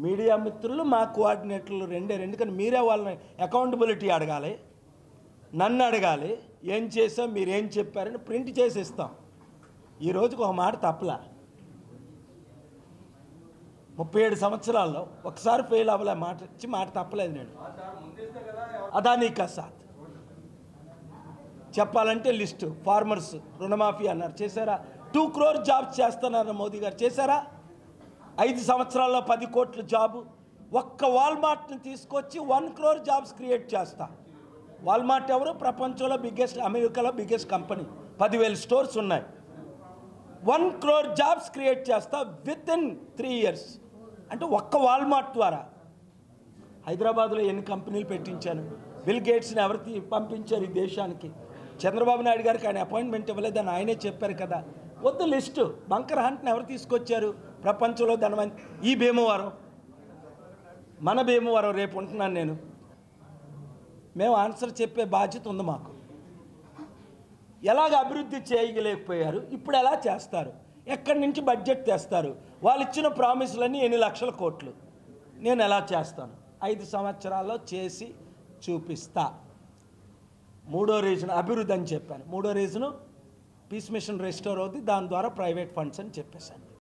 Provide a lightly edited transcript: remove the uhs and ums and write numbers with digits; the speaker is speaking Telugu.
మీడియా మిత్రులు మా కోఆర్డినేటర్లు రెండు కానీ మీరే వాళ్ళని అకౌంటబిలిటీ అడగాలి, నన్ను అడగాలి. ఏం చేసాం, మీరు ఏం చెప్పారని ప్రింట్ చేసి ఇస్తాం. ఈ రోజుకు ఒక మాట తప్పలా. 37 సంవత్సరాల్లో ఒకసారి ఫెయిల్ అవ్వలే, మాట తప్పలేదు. నేను అదానీ కా సాత్ చెప్పాలంటే లిస్టు. ఫార్మర్స్ రుణమాఫీ అన్నారు, చేశారా? 2 crore జాబ్స్ చేస్తున్నారు మోదీ గారు, చేశారా? 5 సంవత్సరాల్లో 10 కోట్ల జాబు. ఒక్క వాల్మార్ట్ని తీసుకొచ్చి 1 crore జాబ్స్ క్రియేట్ చేస్తా. వాల్మార్ట్ ఎవరు? ప్రపంచంలో బిగ్గెస్ట్, అమెరికాలో బిగ్గెస్ట్ కంపెనీ. 10,000 స్టోర్స్ ఉన్నాయి. 1 crore జాబ్స్ క్రియేట్ చేస్తా వితిన్ 3 years. అంటే ఒక్క వాల్మార్ట్ ద్వారా. హైదరాబాద్లో ఎన్ని కంపెనీలు పెట్టించాను. బిల్ గేట్స్ని ఎవరికి పంపించారు ఈ దేశానికి? చంద్రబాబు నాయుడు గారికి ఆయన అపాయింట్మెంట్ ఇవ్వలేదని ఆయనే చెప్పారు కదా. వద్దు లిస్టు. బంకర్ హంట్ని ఎవరు తీసుకొచ్చారు ప్రపంచంలో ధనవంత? ఈ భీమవరం, మన భీమవరం రేపు ఉంటున్నాను నేను. మేము ఆన్సర్ చెప్పే బాధ్యత ఉంది మాకు. ఎలాగ అభివృద్ధి చేయలేకపోయారు, ఇప్పుడు ఎలా చేస్తారు? ఎక్కడి నుంచి బడ్జెట్ తెస్తారు? వాళ్ళు ఇచ్చిన ప్రామిసులన్నీ 8 లక్షల కోట్లు. నేను ఎలా చేస్తాను? 5 సంవత్సరాల్లో చేసి చూపిస్తా. 3వ రీజన్ అభివృద్ధి అని చెప్పాను. 3వ రీజను పీస్ మిషన్ రెస్టోర్ అవుతుంది, దాని ద్వారా ప్రైవేట్ ఫండ్స్ అని చెప్పేశాను.